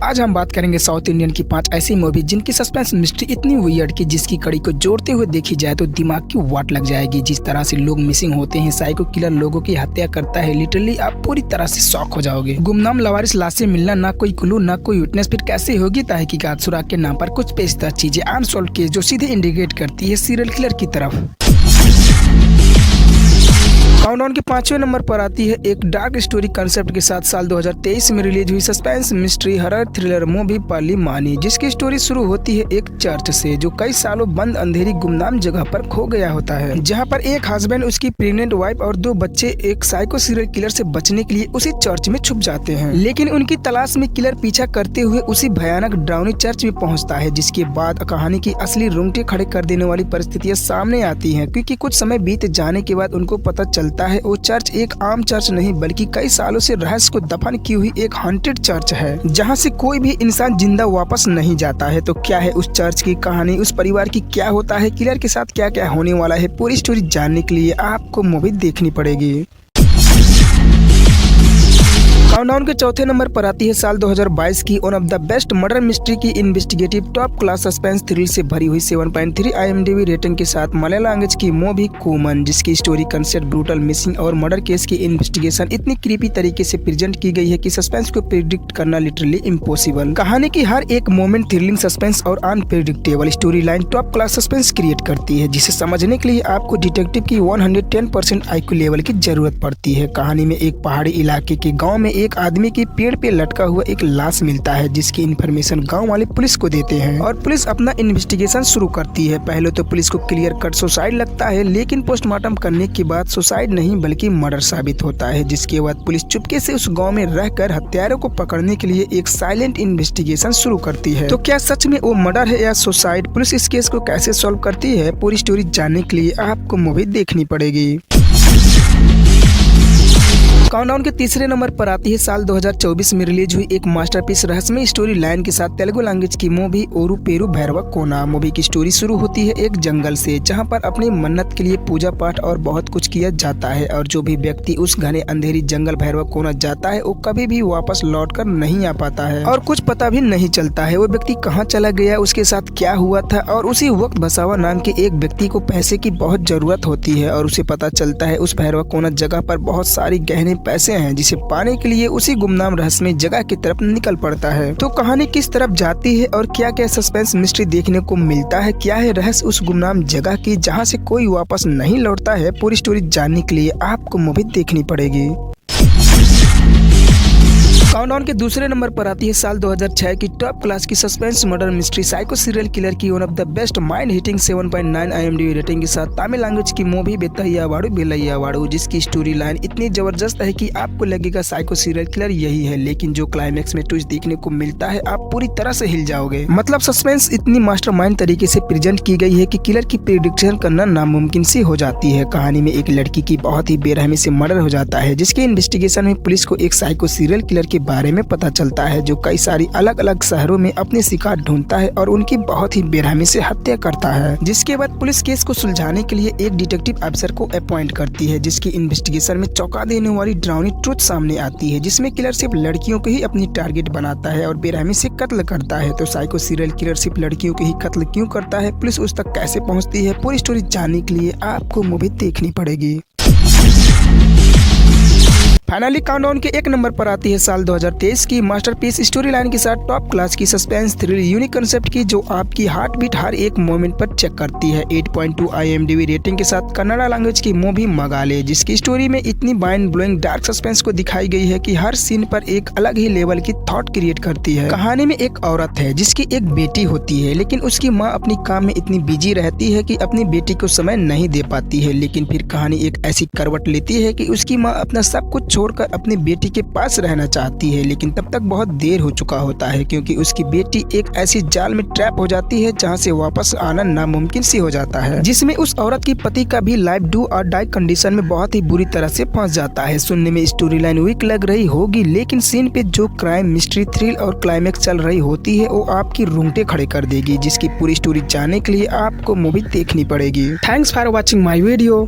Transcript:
आज हम बात करेंगे साउथ इंडियन की 5 ऐसी मूवी जिनकी सस्पेंस मिस्ट्री इतनी वियर्ड कि जिसकी कड़ी को जोड़ते हुए देखी जाए तो दिमाग की वाट लग जाएगी। जिस तरह से लोग मिसिंग होते हैं, साइको किलर लोगों की हत्या करता है, लिटरली आप पूरी तरह से शॉक हो जाओगे। गुमनाम लावारिस लाशें मिलना, ना कोई क्लू ना कोई विटनेस, फिर कैसे होगी तहकीकात। सुराग के नाम पर कुछ पेचीदा चीजें, अनसॉल्व्ड केस जो सीधे इंडिकेट करती है सीरियल किलर की तरफ। काउंटडाउन के 5वें नंबर पर आती है एक डार्क स्टोरी कंसेप्ट के साथ साल 2023 में रिलीज हुई suspense mystery horror thriller movie Pali Mani, जिसकी स्टोरी शुरू होती है एक चर्च से जो कई सालों बंद अंधेरी गुमनाम जगह पर खो गया होता है, जहां पर एक हस्बैंड, उसकी प्रेग्नेंट वाइफ और 2 बच्चे एक साइको सीरियल किलर से बचने के लिए उसी चर्च में छुप जाते हैं। लेकिन उनकी तलाश में किलर पीछा करते हुए उसी भयानक डरावनी चर्च में पहुँचता है, जिसके बाद कहानी की असली रोंगटे खड़े कर देने वाली परिस्थितियाँ सामने आती है, क्योंकि कुछ समय बीत जाने के बाद उनको पता चलता है वो चर्च एक आम चर्च नहीं बल्कि कई सालों से रहस्य को दफन की हुई एक हॉन्टेड चर्च है, जहां से कोई भी इंसान जिंदा वापस नहीं जाता है। तो क्या है उस चर्च की कहानी, उस परिवार की क्या होता है, किलर के साथ क्या क्या होने वाला है, पूरी स्टोरी जानने के लिए आपको मूवी देखनी पड़ेगी। काउंटडाउन के 4थे नंबर पर आती है साल 2022 की one of the best murder mystery की investigative top class suspense thrill से भरी हुई 7.3 IMDb रेटिंग के साथ मलयालम लैंग्वेज की मूवी कूमन, जिसकी स्टोरी कंसेप्ट ब्रूटल मिसिंग और मर्डर केस की इन्वेस्टिगेशन इतनी क्रीपी तरीके से प्रेजेंट की गई है कि सस्पेंस को प्रिडिक्ट करना लिटरली इम्पॉसिबल। कहानी की हर एक मोमेंट थ्रिलिंग सस्पेंस और unpredictable story line top class suspense create करती है, जिसे समझने के लिए आपको डिटेक्टिव की 110% IQ लेवल की जरूरत पड़ती है। कहानी में एक पहाड़ी इलाके के गाँव में एक आदमी के पेड़ पे लटका हुआ एक लाश मिलता है, जिसकी इन्फॉर्मेशन गांव वाले पुलिस को देते हैं और पुलिस अपना इन्वेस्टिगेशन शुरू करती है। पहले तो पुलिस को क्लियर कट सुसाइड लगता है, लेकिन पोस्टमार्टम करने के बाद सुसाइड नहीं बल्कि मर्डर साबित होता है, जिसके बाद पुलिस चुपके से उस गांव में रहकर हत्यारों को पकड़ने के लिए एक साइलेंट इन्वेस्टिगेशन शुरू करती है। तो क्या सच में वो मर्डर है या सुसाइड, पुलिस इस केस को कैसे सॉल्व करती है, पूरी स्टोरी जानने के लिए आपको मूवी देखनी पड़ेगी। काउंटडाउन के 3रे नंबर पर आती है साल 2024 में रिलीज हुई एक मास्टरपीस रहस्यमय स्टोरी लाइन के साथ तेलुगु लैंग्वेज की मूवी ओरू पेरू भैरवा कोना। मूवी की स्टोरी शुरू होती है एक जंगल से, जहां पर अपनी मन्नत के लिए पूजा पाठ और बहुत कुछ किया जाता है, और जो भी व्यक्ति उस घने अंधेरी जंगल भैरवा कोना जाता है वो कभी भी वापस लौट कर नहीं आ पाता है और कुछ पता भी नहीं चलता है वो व्यक्ति कहाँ चला गया, उसके साथ क्या हुआ था। और उसी वक्त बसावा नाम के एक व्यक्ति को पैसे की बहुत जरूरत होती है और उसे पता चलता है उस भैरवा कोना जगह पर बहुत सारी गहने पैसे हैं, जिसे पाने के लिए उसी गुमनाम रहस्यमय जगह की तरफ निकल पड़ता है। तो कहानी किस तरफ जाती है और क्या क्या सस्पेंस मिस्ट्री देखने को मिलता है, क्या है रहस्य उस गुमनाम जगह की जहां से कोई वापस नहीं लौटता है, पूरी स्टोरी जानने के लिए आपको मूवी देखनी पड़ेगी। काउंटडाउन के 2रे नंबर पर आती है साल 2006 की टॉप क्लास की suspense murder mystery psycho serial killer की one of the best mind hitting 7.9 IMDb rating के साथ तमिल लैंग्वेज की मूवी बेतैयावाड़ू बेलैयावाड़ू, जिसकी स्टोरी लाइन इतनी जबरदस्त है कि आपको लगेगा साइको सीरियल किलर यही है, लेकिन जो क्लाइमैक्स में ट्विस्ट देखने को मिलता है आप पूरी तरह से हिल जाओगे। मतलब सस्पेंस इतनी मास्टरमाइंड तरीके से प्रेजेंट की गई है कि किलर की प्रेडिक्शन करना नामुमकिन सी हो जाती है। कहानी में एक लड़की की बहुत ही बेरहमी से मर्डर हो जाता है, जिसके इन्वेस्टिगेशन में पुलिस को एक साइको सीरियल किलर के बारे में पता चलता है, जो कई सारी अलग अलग शहरों में अपने शिकार ढूंढता है और उनकी बहुत ही बेरहमी से हत्या करता है। जिसके बाद पुलिस केस को सुलझाने के लिए एक डिटेक्टिव अफसर को अपॉइंट करती है, जिसकी इन्वेस्टिगेशन में चौंका देने वाली डरावनी ट्रुथ सामने आती है, जिसमें किलर सिर्फ लड़कियों को ही अपनी टारगेट बनाता है और बेरहमी से कत्ल करता है। तो साइको सीरियल किलर सिर्फ लड़कियों के ही कत्ल क्यों करता है, पुलिस उस तक कैसे पहुँचती है, पूरी स्टोरी जानने के लिए आपको मूवी देखनी पड़ेगी। फाइनली काउंटडाउन के 1 नंबर पर आती है साल 2023 की मास्टरपीस स्टोरी लाइन के साथ टॉप क्लास की सस्पेंस थ्रिल यूनिक कंसेप्ट की, जो आपकी हार्ट बीट हर एक मोमेंट पर चेक करती है। 8.2 IMDb रेटिंग के साथ कन्नड़ा लैंग्वेज की मूवी मगाले, जिसकी स्टोरी में इतनी माइंड ब्लोइंग डार्क सस्पेंस को दिखाई गई है कि हर सीन पर एक अलग ही लेवल की थॉट क्रिएट करती है। कहानी में एक औरत है जिसकी एक बेटी होती है, लेकिन उसकी माँ अपनी काम में इतनी बिजी रहती है कि अपनी बेटी को समय नहीं दे पाती है। लेकिन फिर कहानी एक ऐसी करवट लेती है कि उसकी माँ अपना सब कुछ छोड़कर अपनी बेटी के पास रहना चाहती है, लेकिन तब तक बहुत देर हो चुका होता है, क्योंकि उसकी बेटी एक ऐसी जाल में ट्रैप हो जाती है जहां से वापस आना नामुमकिन सी हो जाता है, जिसमें उस औरत की पति का भी लाइफ डू और डाई कंडीशन में बहुत ही बुरी तरह से फंस जाता है। सुनने में स्टोरी लाइन वीक लग रही होगी, लेकिन सीन पे जो क्राइम मिस्ट्री थ्रिल और क्लाइमैक्स चल रही होती है वो आपकी रोंगटे खड़े कर देगी, जिसकी पूरी स्टोरी जानने के लिए आपको मूवी देखनी पड़ेगी। Thanks for watching my video.